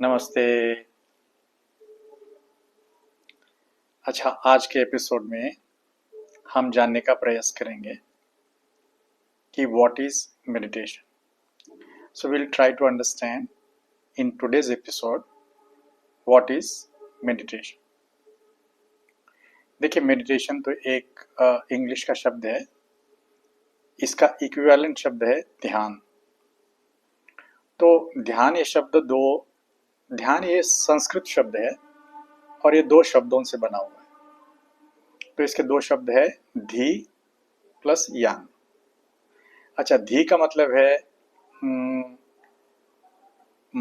नमस्ते। अच्छा, आज के एपिसोड में हम जानने का प्रयास करेंगे कि what is meditation. So will try to understand in today's episode what is meditation. देखिए, मेडिटेशन तो एक इंग्लिश का शब्द है। इसका इक्विवेलेंट शब्द है ध्यान। तो ध्यान ये संस्कृत शब्द है और ये दो शब्दों से बना हुआ है। तो इसके दो शब्द है धी प्लस यान। अच्छा, धी का मतलब है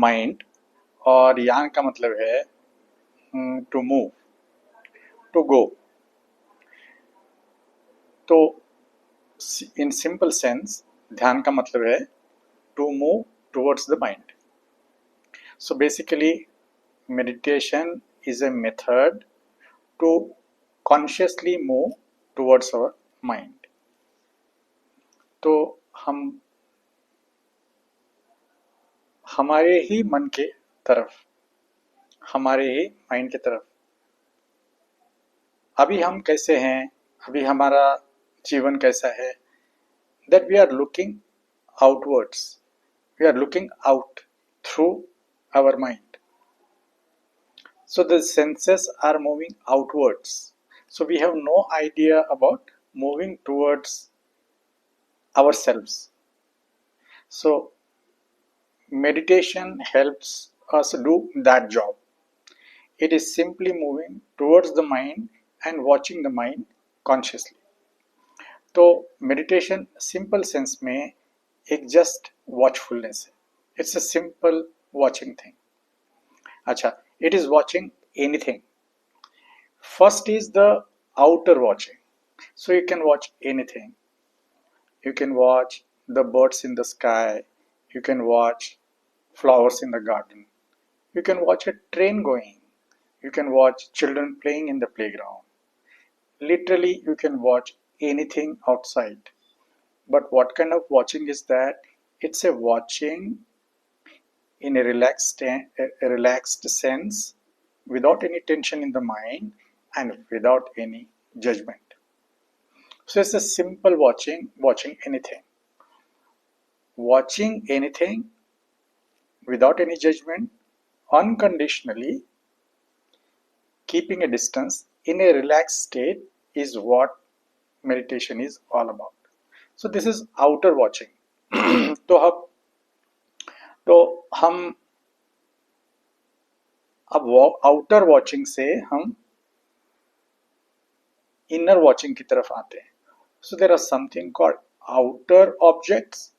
माइंड और यान का मतलब है टू मूव, टू गो। तो इन सिंपल सेंस ध्यान का मतलब है to move towards the mind. So basically meditation is a method to consciously move towards our mind. तो हम हमारे ही मन के तरफ, हमारे ही माइंड की तरफ, अभी हम कैसे हैं, अभी हमारा जीवन कैसा है, that we are looking outwards, we are looking out through our mind. So the senses are moving outwards. So we have no idea about moving towards ourselves. So meditation helps us do that job. It is simply moving towards the mind and watching the mind consciously. तो meditation simple sense में एक just वॉचफुलनेस है. It's a simple watching thing. अच्छा, it is watching anything. First is the outer watching. So you can watch anything. You can watch the birds in the sky. You can watch flowers in the garden. You can watch a train going. You can watch children playing in the playground. Literally, you can watch anything outside. But what kind of watching is that? It's a watching in a relaxed sense, without any tension in the mind and without any judgment. So it's a simple watching anything. Watching anything without any judgment, unconditionally, keeping a distance in a relaxed state is what meditation is all about. So this is outer watching. तो हम अब outer watching से हम inner watching की तरफ आते हैं. So there are something called outer objects.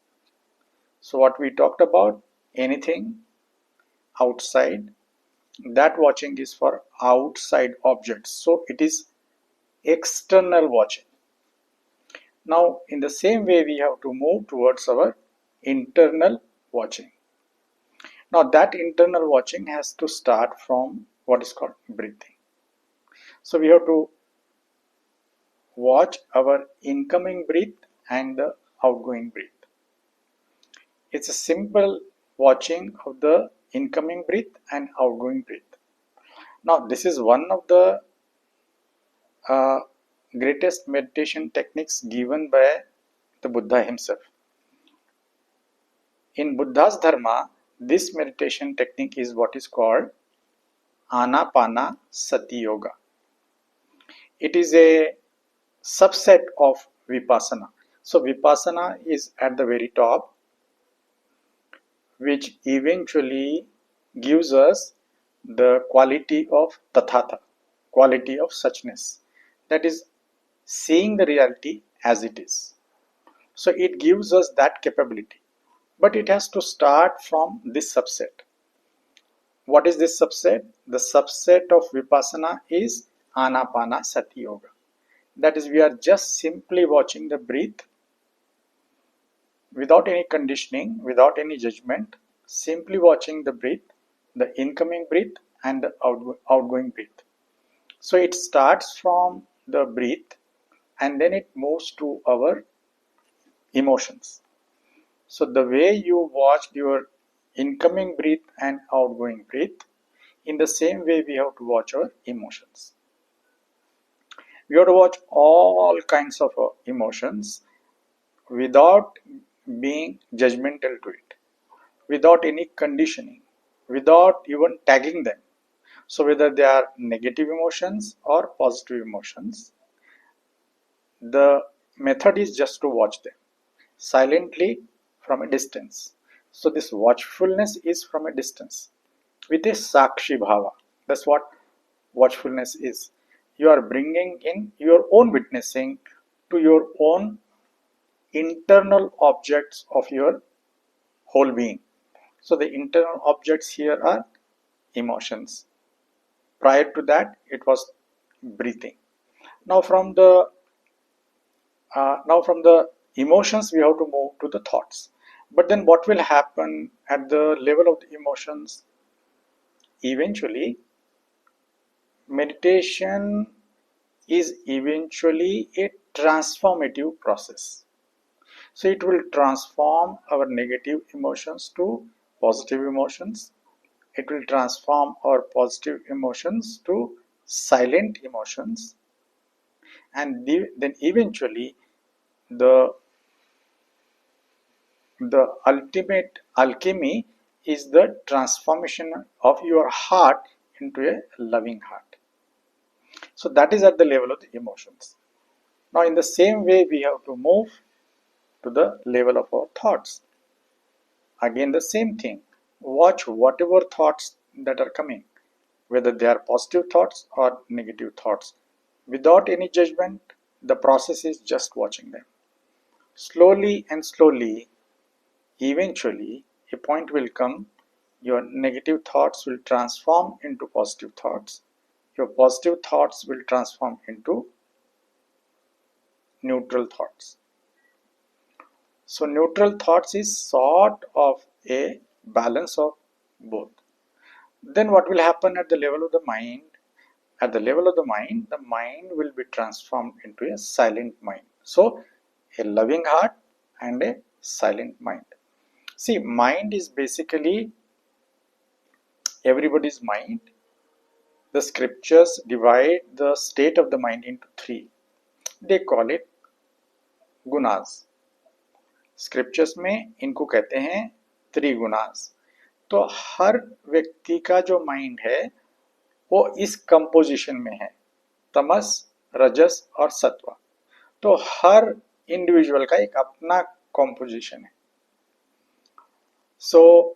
So what we talked about, anything outside, that watching is for outside objects. So it is external watching. Now in the same way we have to move towards our internal watching. Now that internal watching has to start from what is called breathing. So we have to watch our incoming breath and the outgoing breath. It's a simple watching of the incoming breath and outgoing breath. Now this is one of the greatest meditation techniques given by the Buddha himself. In Buddha's dharma, this meditation technique is what is called Anapanasati yoga. It is a subset of vipassana. So vipassana is at the very top, which eventually gives us the quality of tathatha, quality of suchness, that is seeing the reality as it is. So it gives us that capability, but it has to start from this subset. What is this subset? The subset of vipassana is Anapanasati yoga. That is, we are just simply watching the breath without any conditioning, without any judgment, simply watching the breath, the incoming breath and the outgoing breath. So it starts from the breath and then it moves to our emotions. So the way you watched your incoming breath and outgoing breath. In the same way, we have to watch our emotions. We have to watch all kinds of emotions without being judgmental to it, without any conditioning, without even tagging them. So whether they are negative emotions or positive emotions, the method is just to watch them silently from a distance. So this watchfulness is from a distance with a sakshi bhava. That's what watchfulness is. You are bringing in your own witnessing to your own internal objects of your whole being. So the internal objects here are emotions. Prior to that, it was breathing. Now from the emotions, we have to move to the thoughts. But then, what will happen at the level of the emotions? Eventually, meditation is eventually a transformative process. So it will transform our negative emotions to positive emotions. It will transform our positive emotions to silent emotions, and then eventually the ultimate alchemy is the transformation of your heart into a loving heart. So that is at the level of the emotions. Now in the same way, we have to move to the level of our thoughts. Again the same thing. Watch whatever thoughts that are coming, whether they are positive thoughts or negative thoughts, without any judgment. The process is just watching them. Slowly and slowly, eventually, a point will come, your negative thoughts will transform into positive thoughts. Your positive thoughts will transform into neutral thoughts. So, neutral thoughts is sort of a balance of both. Then, what will happen at the level of the mind? At the level of the mind will be transformed into a silent mind. So, a loving heart and a silent mind. See, mind is basically everybody's mind. The scriptures divide the state of the mind into three. They call it gunas. Scriptures में इनको कहते हैं त्रिगुणास. तो हर व्यक्ति का जो mind है वो इस कंपोजिशन में है, तमस, रजस और सत्व. तो हर इंडिविजुअल का एक अपना कंपोजिशन है. सो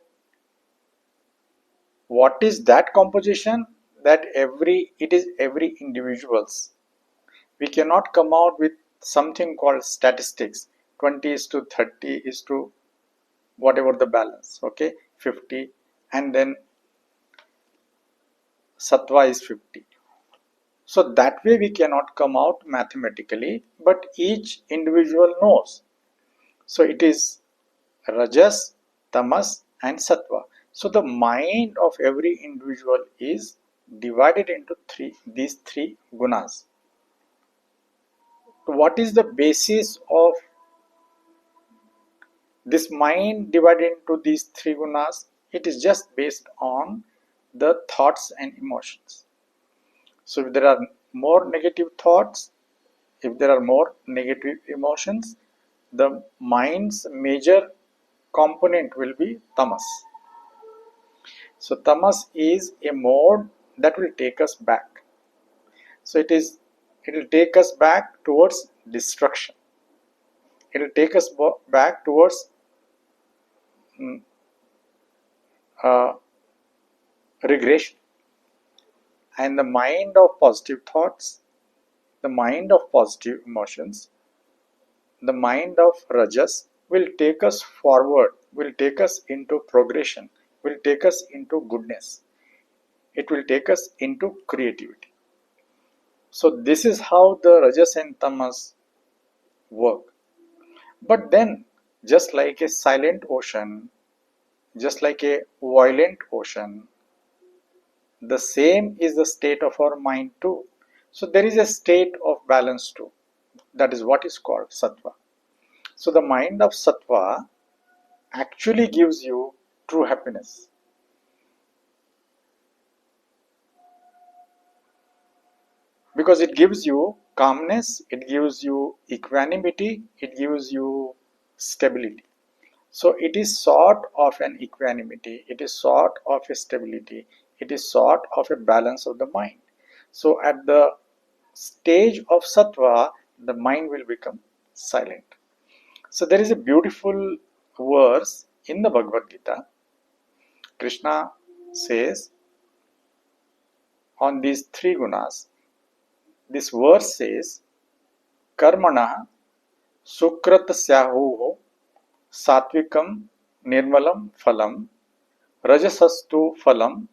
what is that composition? That it is every individual's. We cannot come out with something called statistics. 20 is to 30 is to whatever the balance, okay, 50, and then sattva is 50. So that way we cannot come out mathematically, but each individual knows. So it is rajas, tamas and sattva. So the mind of every individual is divided into these three gunas. What is the basis of this mind divided into these three gunas? It is just based on the thoughts and emotions. So if there are more negative thoughts, if there are more negative emotions, the mind's major component will be tamas. So tamas is a mode that will take us back. So it will take us back towards destruction. It will take us back towards uh, regression. And the mind of positive thoughts, the mind of positive emotions, the mind of rajas will take us forward, will take us into progression, will take us into goodness. It will take us into creativity. So this is how the rajas and tamas work. But then, just like a silent ocean, just like a violent ocean, the same is the state of our mind too. So there is a state of balance too. That is what is called sattva. So the mind of sattva actually gives you true happiness. Because it gives you calmness, it gives you equanimity, it gives you stability. So it is sort of an equanimity, it is sort of a stability, it is sort of a balance of the mind. So at the stage of sattva, the mind will become silent. So there is a beautiful verse in the Bhagavad Gita. Krishna says on these three gunas, this verse says, Karmana Sukratasyaho Satvikam Nirmalam Phalam Rajasastu Phalam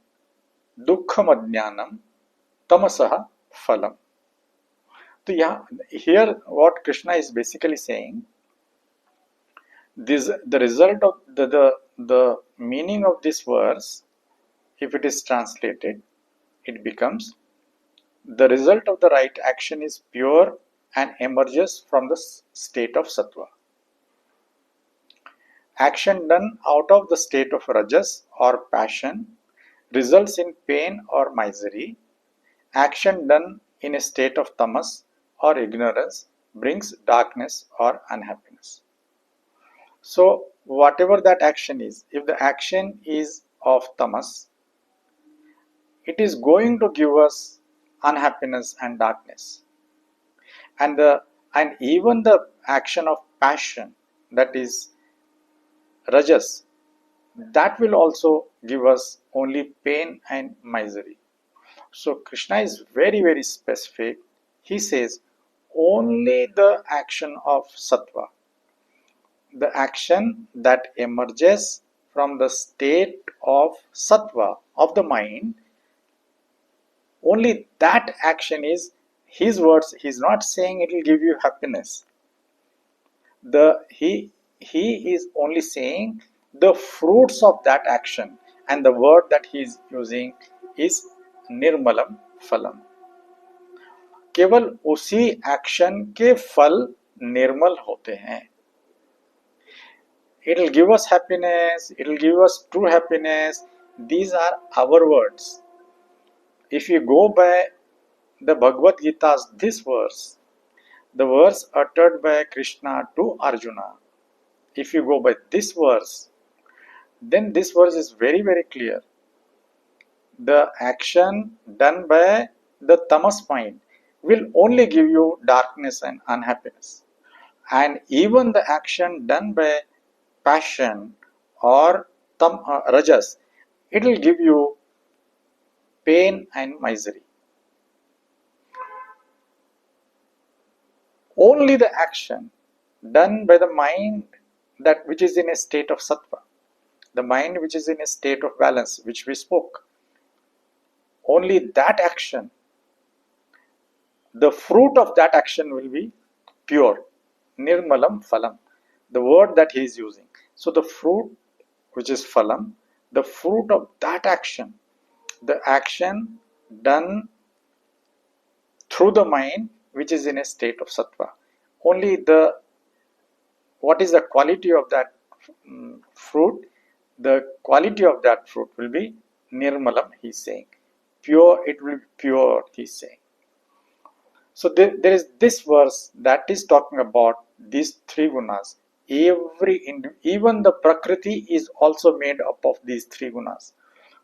Dukhamadnyanam Tamasaha Phalam. So here what Krishna is basically saying, this the result of the meaning of this verse, if it is translated, it becomes the result of the right action is pure and emerges from the state of sattva. Action done out of the state of rajas or passion results in pain or misery. Action done in a state of tamas or ignorance brings darkness or unhappiness. So whatever that action is, if the action is of tamas, it is going to give us unhappiness and darkness. And even the action of passion, that is rajas, that will also give us only pain and misery. So Krishna is very, very specific. He says only the action of sattva, the action that emerges from the state of sattva of the mind, only that action is his words. He's not saying it will give you happiness. He is only saying the fruits of that action, and the word that he is using is निर्मलम फलम. केवल उसी action के फल निर्मल होते हैं. It will give us happiness, it will give us true happiness. These are our words. If you go by the Bhagavad Gita's this verse, the verse uttered by Krishna to Arjuna, if you go by this verse, then this verse is very, very clear. The action done by the tamas mind will only give you darkness and unhappiness. And even the action done by passion or rajas, it will give you pain and misery. Only the action done by the mind that which is in a state of sattva, the mind which is in a state of balance, which we spoke, only that action, the fruit of that action will be pure. Nirmalam phalam, the word that he is using. So the fruit which is phalam, the fruit of that action, the action done through the mind which is in a state of sattva. Only what is the quality of that fruit? The quality of that fruit will be nirmalam, he is saying. Pure, it will be pure, he is saying. So there is this verse that is talking about these three gunas. Even the prakriti is also made up of these three gunas.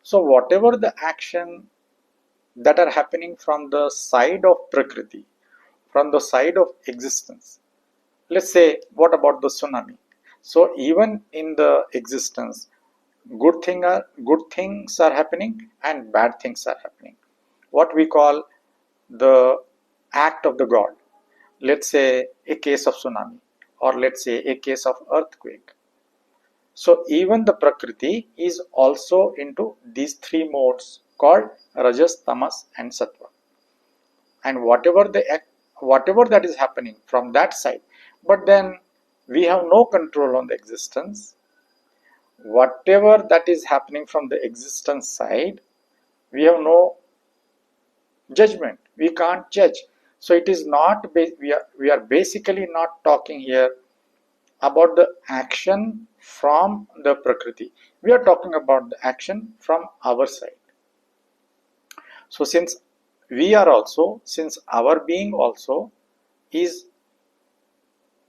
So whatever the action that are happening from the side of prakriti, from the side of existence, let's say, what about the tsunami? So even in the existence, good things are happening and bad things are happening. What we call the act of the God. Let's say a case of tsunami, or let's say a case of earthquake. So even the prakriti is also into these three modes called rajas, tamas and sattva. And whatever that is happening from that side, but then we have no control on the existence. Whatever that is happening from the existence side, we have no judgment. We can't judge. So it is not, we are basically not talking here about the action from the prakriti. We are talking about the action from our side. So since our being also is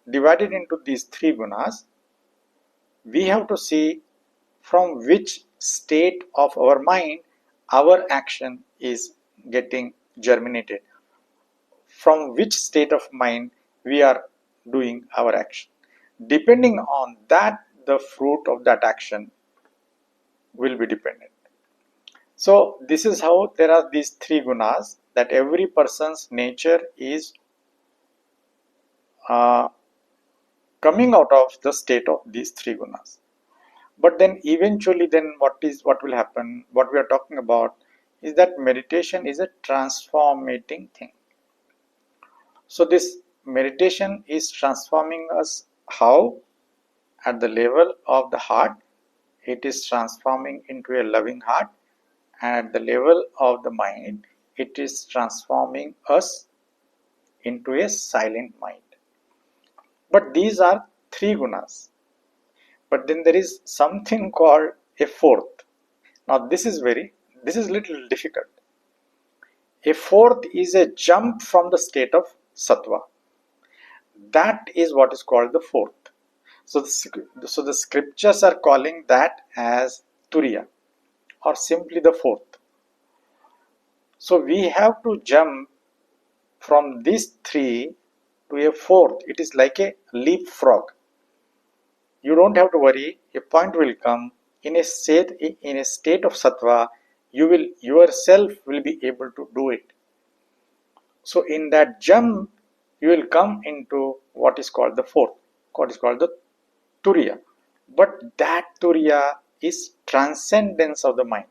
divided into these three gunas, we have to see from which state of our mind our action is getting germinated, from which state of mind we are doing our action. Depending on that, the fruit of that action will be dependent. So this is how there are these three gunas, that every person's nature is uh, coming out of the state of these three gunas. But then eventually, then what will happen? What we are talking about is that meditation is a transformating thing. So this meditation is transforming us how? At the level of the heart, it is transforming into a loving heart, and at the level of the mind, it is transforming us into a silent mind. But these are three gunas. But then there is something called a fourth. Now this is little difficult. A fourth is a jump from the state of sattva. That is what is called the fourth. So the scriptures are calling that as turiya, or simply the fourth. So we have to jump from these three to a fourth. It is like a leapfrog. You don't have to worry. A point will come in a state of sattva. You will yourself will be able to do it. So in that jump, you will come into what is called the fourth, what is called the turiya. But that turiya is transcendence of the mind.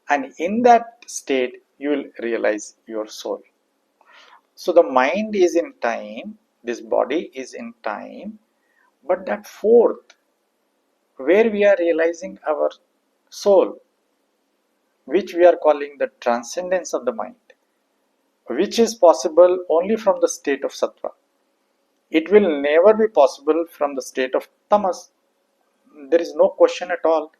And in that state, you will realize your soul. So the mind is in time, this body is in time, but that fourth, where we are realizing our soul, which we are calling the transcendence of the mind, which is possible only from the state of sattva. It will never be possible from the state of tamas. There is no question at all.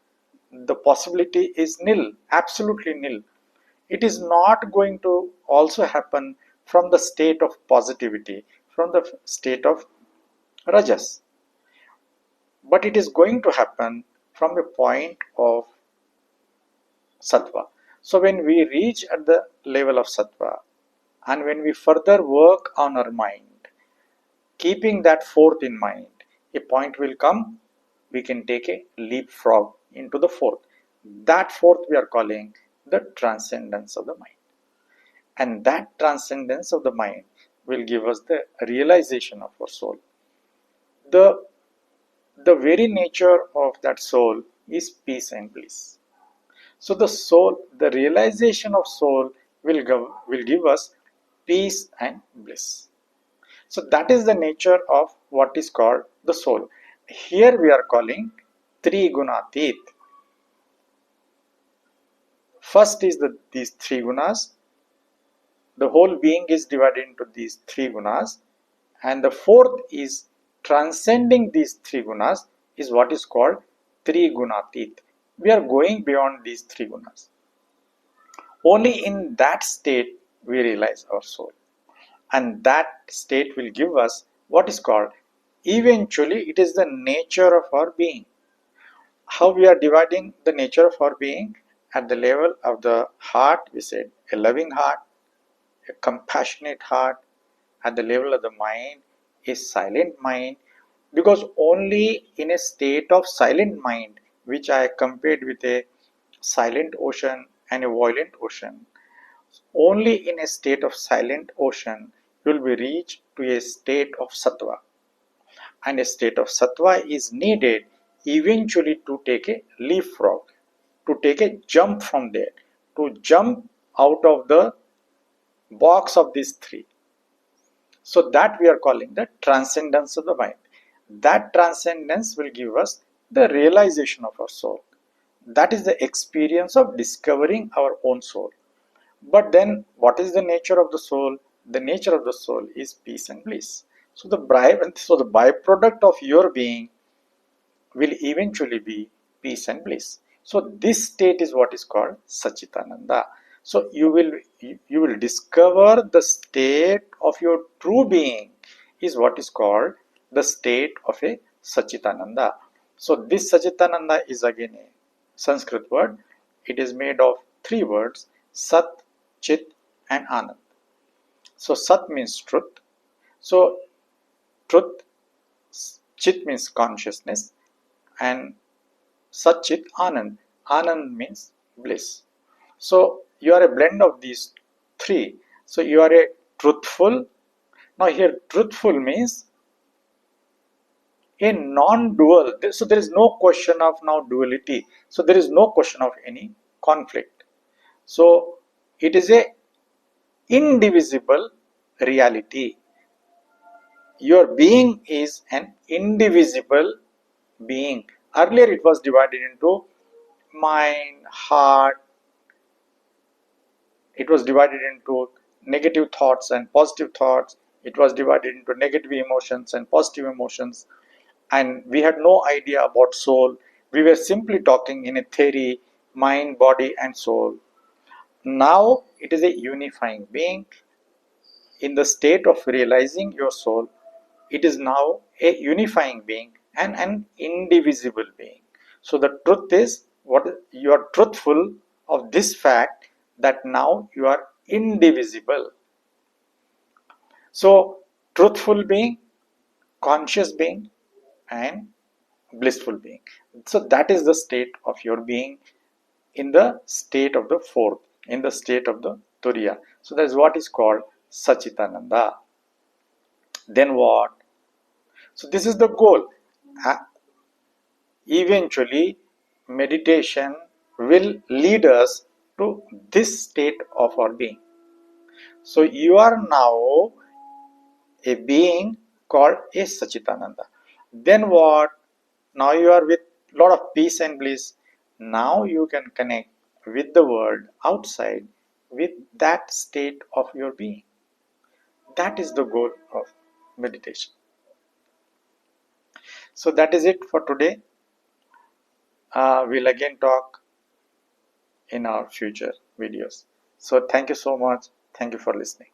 The possibility is nil, absolutely nil. It is not going to also happen from the state of positivity, from the state of rajas. But it is going to happen from a point of sattva. So when we reach at the level of sattva, and when we further work on our mind, keeping that fourth in mind, a point will come, we can take a leapfrog into the fourth. That fourth we are calling the transcendence of the mind. And that transcendence of the mind will give us the realization of our soul. The very nature of that soul is peace and bliss. So the soul, the realization of soul will give us peace and bliss. So that is the nature of what is called the soul. Here we are calling Trigunatit. First is these three gunas. The whole being is divided into these three gunas, and the fourth is transcending these three gunas, is what is called Trigunatit. We are going beyond these three gunas. Only in that state we realize our soul, and that state will give us what is called, eventually it is the nature of our being. How we are dividing the nature of our being? At the level of the heart, we said a loving heart, a compassionate heart. At the level of the mind, a silent mind, because only in a state of silent mind, which I compared with a silent ocean and a violent ocean, only in a state of silent ocean you will be reached to a state of sattva, and a state of sattva is needed eventually to take a leapfrog, to take a jump from there, to jump out of the box of these three. So that we are calling the transcendence of the mind. That transcendence will give us the realization of our soul. That is the experience of discovering our own soul. But then what is the nature of the soul? The nature of the soul is peace and bliss. So the byproduct of your being will eventually be peace and bliss. So this state is what is called Sachitananda. So you will discover the state of your true being is what is called the state of a Sachitananda. So this Sachitananda is again a Sanskrit word. It is made of three words: Sat, Chit and Anand. So Sat means truth. So truth, Chit means consciousness, and Satchit Anand. Anand means bliss. So you are a blend of these three. So you are a truthful. Now here truthful means a non-dual. So there is no question of now duality. So there is no question of any conflict. So it is a indivisible reality. Your being is an indivisible being. Earlier it was divided into mind, heart. It was divided into negative thoughts and positive thoughts. It was divided into negative emotions and positive emotions. And we had no idea about soul. We were simply talking in a theory: mind, body and soul. Now it is a unifying being. In the state of realizing your soul, it is now a unifying being and an indivisible being. So the truth is, what you are truthful of this fact, that now you are indivisible. So truthful being, conscious being and blissful being. So that is the state of your being in the state of the fourth, in the state of the Turiya. So that is what is called Sachitananda. Then what? So this is the goal. Eventually, meditation will lead us to this state of our being. So you are now a being called a Sachitananda. Then what? Now you are with lot of peace and bliss. Now you can connect with the world outside with that state of your being. That is the goal of meditation. So that is it for today. We'll again talk in our future videos. So thank you so much. Thank you for listening.